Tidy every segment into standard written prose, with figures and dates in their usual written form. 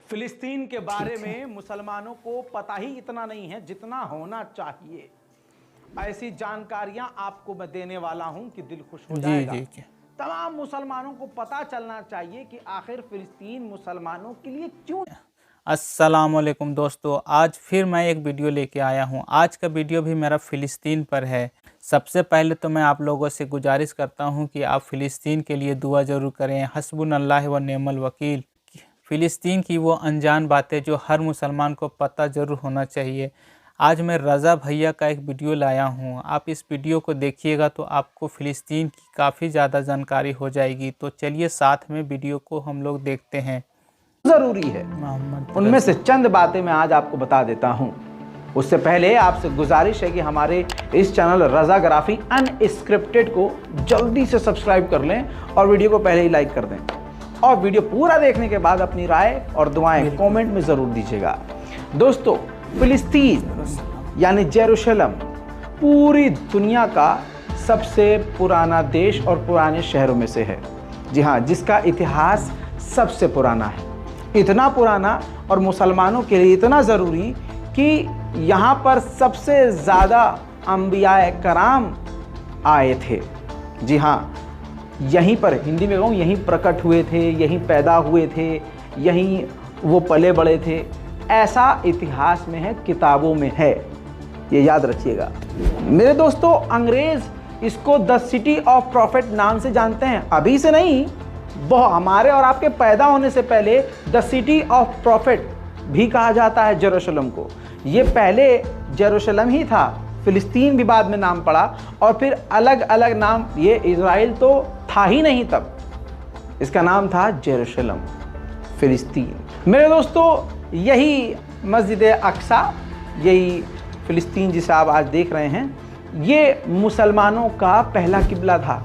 फिलिस्तीन के बारे में मुसलमानों को पता ही इतना नहीं है जितना होना चाहिए। ऐसी जानकारियां आपको मैं देने वाला हूं कि दिल खुश हो जाएगा। जी। तमाम मुसलमानों को पता चलना चाहिए कि आखिर फिलिस्तीन मुसलमानों के लिए क्यों। अस्सलामुअलैकुम दोस्तों, आज फिर मैं एक वीडियो लेके आया हूं। आज का वीडियो भी मेरा फ़िलिस्तीन पर है। सबसे पहले तो मैं आप लोगों से गुजारिश करता हूं कि आप फ़िलिस्तीन के लिए दुआ ज़रूर करें। हस्बुनल्लाह व निअमल वकील। फ़िलिस्तीन की वो अनजान बातें जो हर मुसलमान को पता ज़रूर होना चाहिए। आज मैं रज़ा भैया का एक वीडियो लाया हूं। आप इस वीडियो को देखिएगा तो आपको फ़िलिस्तीन की काफ़ी ज़्यादा जानकारी हो जाएगी। तो चलिए साथ में वीडियो को हम लोग देखते हैं। जरूरी है उनमें से चंद बातें मैं आज आपको बता देता हूं। उससे पहले आपसे गुजारिश है कि हमारे इस चैनल रज़ाग्राफी अनस्क्रिप्टेड को जल्दी से सब्सक्राइब कर लें और वीडियो को पहले ही लाइक कर दें और वीडियो पूरा देखने के बाद अपनी राय और दुआएं कमेंट में ज़रूर दीजिएगा। दोस्तों, फिलिस्तीन यानी जेरूशलम पूरी दुनिया का सबसे पुराना देश और पुराने शहरों में से है। जी हाँ, जिसका इतिहास सबसे पुराना है। इतना पुराना और मुसलमानों के लिए इतना ज़रूरी कि यहाँ पर सबसे ज़्यादा अंबियाए कराम आए थे। जी हाँ, यहीं पर, हिंदी में कहूँ, यहीं प्रकट हुए थे, यहीं पैदा हुए थे, यहीं वो पले बड़े थे। ऐसा इतिहास में है, किताबों में है, ये याद रखिएगा। मेरे दोस्तों, अंग्रेज़ इसको द सिटी ऑफ प्रॉफिट नाम से जानते हैं। अभी से नहीं, बहुत हमारे और आपके पैदा होने से पहले द सिटी ऑफ प्रॉफिट भी कहा जाता है जेरूशलम को। ये पहले जेरूशलम ही था, फिलिस्तीन भी बाद में नाम पड़ा और फिर अलग अलग नाम। ये इज़राइल तो था ही नहीं तब, इसका नाम था जेरूशलम, फिलिस्तीन। मेरे दोस्तों, यही मस्जिद अक्सा, यही फिलिस्तीन जिसे आप आज देख रहे हैं, ये मुसलमानों का पहला किबला था।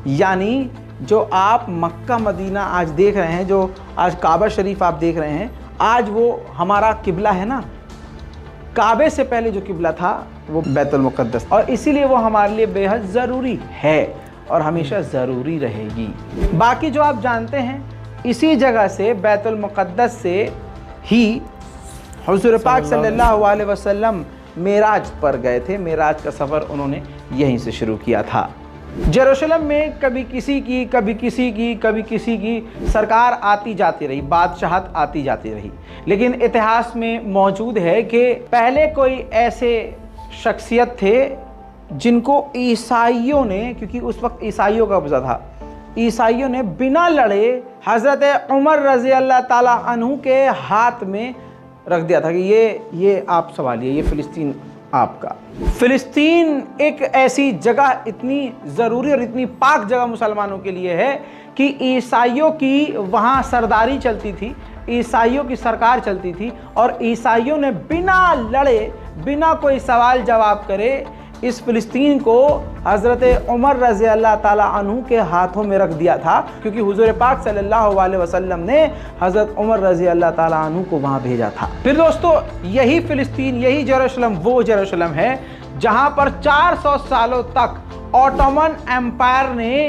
यानी जो आप मक्का मदीना आज देख रहे हैं, जो आज काबा शरीफ आप देख रहे हैं, आज वो हमारा किबला है ना। काबे से पहले जो किबला था वो बैतुल मुक़द्दस, और इसीलिए वो हमारे लिए बेहद ज़रूरी है और हमेशा ज़रूरी रहेगी। बाकी जो आप जानते हैं, इसी जगह से, बैतुल मुक़द्दस से ही हुज़ूर पाक सल्लल्लाहु अलैहि वसल्लम मेराज पर गए थे। मेराज का सफ़र उन्होंने यहीं से शुरू किया था। जेरूशलम में कभी किसी की, कभी किसी की, कभी किसी की सरकार आती जाती रही, बादशाहत आती जाती रही। लेकिन इतिहास में मौजूद है कि पहले कोई ऐसे शख्सियत थे जिनको ईसाइयों ने, क्योंकि उस वक्त ईसाइयों का कब्ज़ा था, ईसाइयों ने बिना लड़े हज़रत उमर रज़ी अल्लाह ताला अन्हु के हाथ में रख दिया था कि ये आप संभालिए, ये फ़िलिस्तीन आपका। फ़िलिस्तीन एक ऐसी जगह, इतनी ज़रूरी और इतनी पाक जगह मुसलमानों के लिए है कि ईसाइयों की वहाँ सरदारी चलती थी, ईसाइयों की सरकार चलती थी, और ईसाइयों ने बिना लड़े, बिना कोई सवाल जवाब करे, इस फ़िलिस्तीन को हज़रत उमर रज़ी अल्लाह ताला अन्हु के हाथों में रख दिया था, क्योंकि हुज़ूर पाक सल्लल्लाहु अलैहि वसल्लम ने हज़रत उमर रज़ी अल्लाह ताला अन्हु को वहाँ भेजा था। फिर दोस्तों, यही फ़िलिस्तीन, यही जेरूशलम वो जेरूशलम है जहाँ पर 400 सालों तक ऑटोमन एम्पायर ने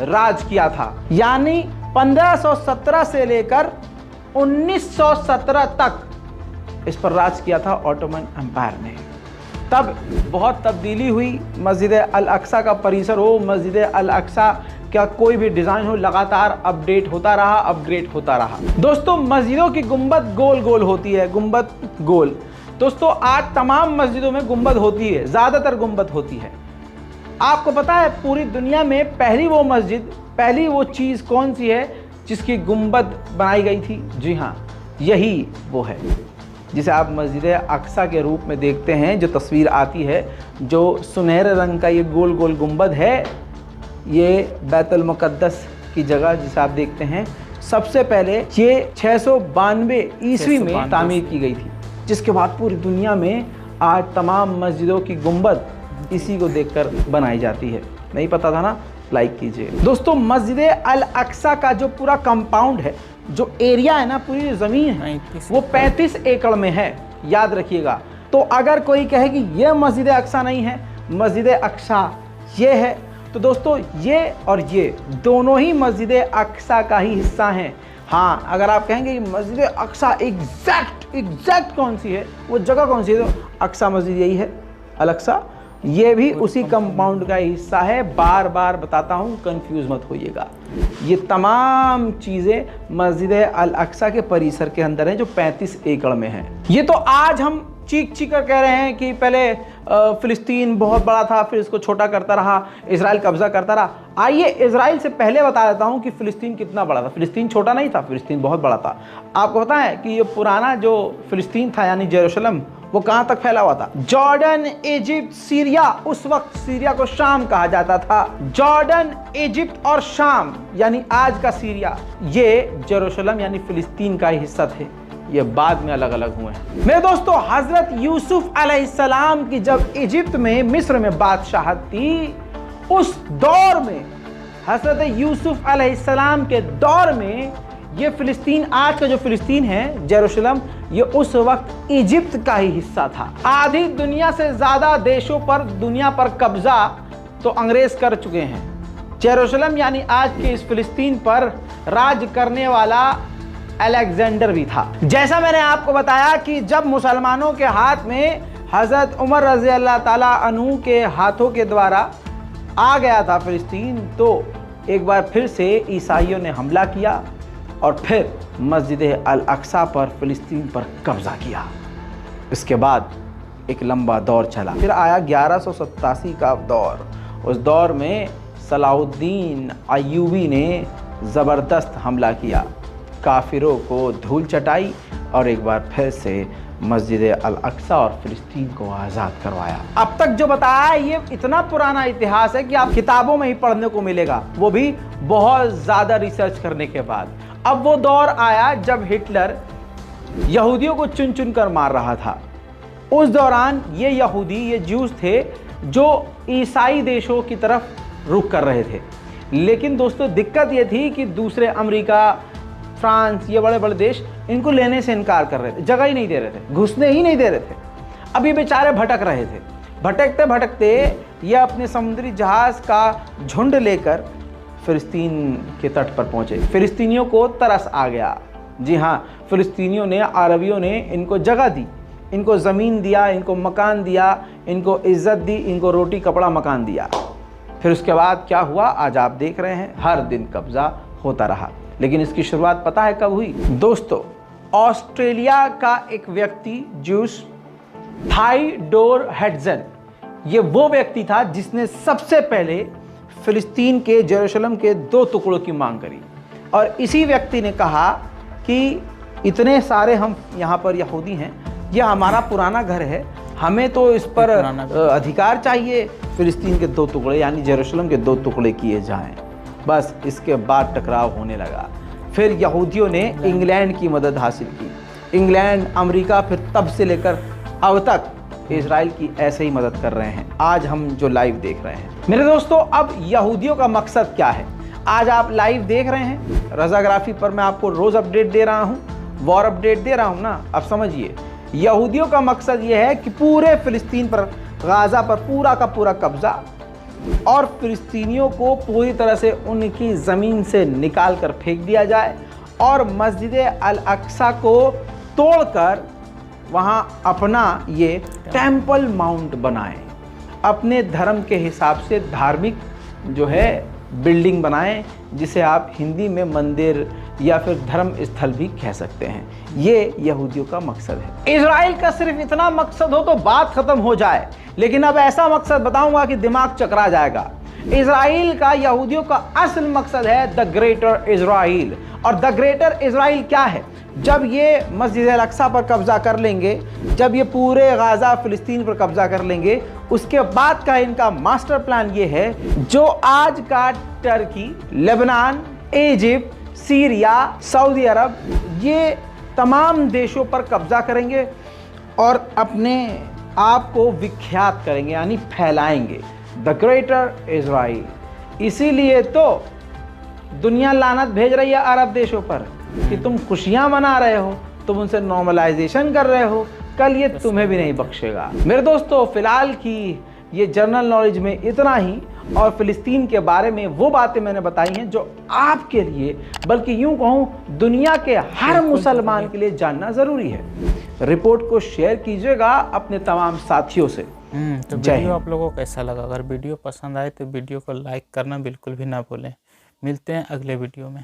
राज किया था। यानी 1517 से लेकर 1917 तक इस पर राज किया था ऑटोमन एम्पायर ने। तब बहुत तब्दीली हुई। मस्जिद अल अक्सा का परिसर हो, मस्जिद अल अक्सा का कोई भी डिज़ाइन हो, लगातार अपडेट होता रहा, अपग्रेड होता रहा। दोस्तों, मस्जिदों की गुंबद गोल गोल होती है, गुंबद गोल। दोस्तों, आज तमाम मस्जिदों में गुंबद होती है, ज़्यादातर गुंबद होती है। आपको पता है पूरी दुनिया में पहली वो मस्जिद, पहली वो चीज़ कौन सी है जिसकी गुंबद बनाई गई थी? जी हाँ, यही वो है जिसे आप मस्जिद अक्सा के रूप में देखते हैं। जो तस्वीर आती है, जो सुनहरे रंग का ये गोल गोल गुंबद है, ये बैतुल मुक़द्दस की जगह जिसे आप देखते हैं। सबसे पहले ये 692 ईस्वी में तामीर की गई थी, जिसके बाद पूरी दुनिया में आज तमाम मस्जिदों की गुंबद इसी को देखकर बनाई जाती है। नहीं पता था ना? लाइक कीजिए। दोस्तों, मस्जिद अल अक्सा का जो पूरा कंपाउंड है, जो एरिया है ना, पूरी ज़मीन है, वो 35 एकड़ में है, याद रखिएगा। तो अगर कोई कहे कि ये मस्जिद अक्सा नहीं है, मस्जिद अक्सा ये है, तो दोस्तों ये और ये दोनों ही मस्जिद अक्सा का ही हिस्सा हैं। हाँ, अगर आप कहेंगे कि मस्जिद अक्सा एग्जैक्ट कौन सी है, वो जगह कौन सी है, तो अक्सा मस्जिद यही है, अल अक्सा। ये भी उसी कंपाउंड का हिस्सा है। बार बार बताता हूँ, कंफ्यूज मत होइएगा। ये तमाम चीज़ें मस्जिद अल अक्सा के परिसर के अंदर हैं, जो 35 एकड़ में है। ये तो आज हम चीख कर कह रहे हैं कि पहले फ़िलिस्तीन बहुत बड़ा था, फिर इसको छोटा करता रहा, इजराइल कब्जा करता रहा। आइए इजराइल से पहले बता देता हूँ कि फ़िलिस्तीन कितना बड़ा था। फ़िलिस्तीन छोटा नहीं था, फ़िलिस्तीन बहुत बड़ा था। आपको पता है कि ये पुराना जो फ़िलिस्तीन था, यानी जेरूशलम, वो कहाँ तक फैला हुआ था? Jordan, Egypt, Syria. उस वक्त सीरिया को शाम कहा जाता था। जॉर्डन, इजिप्ट और शाम, यानी आज का सीरिया, ये जेरूशलम यानी फ़िलिस्तीन का ही हिस्सा थे। ये बाद में अलग अलग हुए हैं। मेरे दोस्तों, हजरत यूसुफ अलैहिस्सलाम की जब इजिप्ट में, मिस्र में बादशाहत थी, उस दौर में, हजरत यूसुफ अलैहिस्सलाम के दौर में, ये फ़िलिस्तीन, आज का जो फ़िलिस्तीन है, जेरूशलम, ये उस वक्त इजिप्ट का ही हिस्सा था। आधी दुनिया से ज़्यादा देशों पर, दुनिया पर कब्जा तो अंग्रेज कर चुके हैं। जेरूशलम यानी आज के इस फ़िलिस्तीन पर राज करने वाला अलेक्जेंडर भी था। जैसा मैंने आपको बताया कि जब मुसलमानों के हाथ में, हज़रत उमर रज़ी अल्लाह ताला अन्हु के हाथों के द्वारा आ गया था फ़िलिस्तीन, तो एक बार फिर से ईसाइयों ने हमला किया और फिर मस्जिद अल अक्सा पर, फ़िलिस्तीन पर कब्ज़ा किया। इसके बाद एक लंबा दौर चला। फिर आया 1187 का दौर। उस दौर में सलाहुद्दीन अय्यूबी ने ज़बरदस्त हमला किया, काफिरों को धूल चटाई और एक बार फिर से मस्जिद अल अक्सा और फ़िलिस्तीन को आज़ाद करवाया। अब तक जो बताया ये इतना पुराना इतिहास है कि आप किताबों में ही पढ़ने को मिलेगा, वो भी बहुत ज़्यादा रिसर्च करने के बाद। अब वो दौर आया जब हिटलर यहूदियों को चुन चुन कर मार रहा था। उस दौरान ये यहूदी, ये ज्यूज थे जो ईसाई देशों की तरफ रुख कर रहे थे। लेकिन दोस्तों, दिक्कत ये थी कि दूसरे अमेरिका, फ्रांस, ये बड़े बड़े देश इनको लेने से इनकार कर रहे थे, जगह ही नहीं दे रहे थे, घुसने ही नहीं दे रहे थे। अब ये बेचारे भटक रहे थे। भटकते भटकते ये अपने समुद्री जहाज़ का झुंड लेकर फ़िलिस्तीन के तट पर पहुँचे। फ़िलिस्तीनियों को तरस आ गया। जी हाँ, फ़िलिस्तीनियों ने, अरबियों ने इनको जगह दी, इनको ज़मीन दिया, इनको मकान दिया, इनको इज़्ज़त दी, इनको रोटी कपड़ा मकान दिया। फिर उसके बाद क्या हुआ, आज आप देख रहे हैं, हर दिन कब्ज़ा होता रहा। लेकिन इसकी शुरुआत पता है कब हुई? दोस्तों, ऑस्ट्रेलिया का एक व्यक्ति, ज्यूस थाइडोर हेड्सन, ये वो व्यक्ति था जिसने सबसे पहले फ़िलिस्तीन के, जेरूशलम के 2 टुकड़ों की मांग करी। और इसी व्यक्ति ने कहा कि इतने सारे हम यहाँ पर यहूदी हैं, यह हमारा पुराना घर है, हमें तो इस पर अधिकार चाहिए, फ़िलिस्तीन के 2 टुकड़े यानी जेरूशलम के 2 टुकड़े किए जाएं। बस इसके बाद टकराव होने लगा। फिर यहूदियों ने इंग्लैंड की मदद हासिल की। इंग्लैंड, अमेरिका, फिर तब से लेकर अब तक इजराइल की ऐसे ही मदद कर रहे हैं। आज हम जो लाइव देख रहे हैं मेरे दोस्तों, अब यहूदियों का मकसद क्या है? आज आप लाइव देख रहे हैं रज़ाग्राफी पर, मैं आपको रोज़ अपडेट दे रहा हूँ, वॉर अपडेट दे रहा हूँ ना। अब समझिए, यहूदियों का मकसद ये है कि पूरे फ़िलिस्तीन पर, गाज़ा पर पूरा का पूरा कब्ज़ा, और फ़िलिस्तीनियों को पूरी तरह से उनकी ज़मीन से निकाल कर फेंक दिया जाए और मस्जिद अल अक्सा को तोड़कर वहाँ अपना ये टेम्पल माउंट बनाएं, अपने धर्म के हिसाब से धार्मिक जो है बिल्डिंग बनाएं, जिसे आप हिंदी में मंदिर या फिर धर्म स्थल भी कह सकते हैं। ये यहूदियों का मकसद है। इजराइल का सिर्फ इतना मकसद हो तो बात खत्म हो जाए, लेकिन अब ऐसा मकसद बताऊंगा कि दिमाग चकरा जाएगा। इजराइल का, यहूदियों का असल मकसद है द ग्रेटर इजराइल। और द ग्रेटर इजराइल क्या है? जब ये मस्जिद अल अक्सा पर कब्जा कर लेंगे, जब ये पूरे गाज़ा फ़िलिस्तीन पर कब्जा कर लेंगे, उसके बाद का इनका मास्टर प्लान ये है, जो आज का Turkey, Lebanon, Egypt, Syria, Saudi Arab, ये तमाम देशों पर कब्जा करेंगे और अपने आप को विख्यात करेंगे, यानी फैलाएंगे, द ग्रेटर इजराइल। इसीलिए तो दुनिया लानत भेज रही है अरब देशों पर कि तुम खुशियां मना रहे हो, तुम उनसे नॉर्मलाइजेशन कर रहे हो, कल ये तुम्हें भी नहीं बख्शेगा। मेरे दोस्तों, फिलहाल की ये जनरल नॉलेज में इतना ही, और फिलिस्तीन के बारे में वो बातें मैंने बताई हैं जो आपके लिए, बल्कि यूं कहूं दुनिया के हर मुसलमान के लिए जानना जरूरी है। रिपोर्ट को शेयर कीजिएगा अपने तमाम साथियों से। तो वीडियो आप लोगों को कैसा लगा? अगर वीडियो पसंद आए तो वीडियो को लाइक करना बिल्कुल भी ना भूलें। मिलते हैं अगले वीडियो में।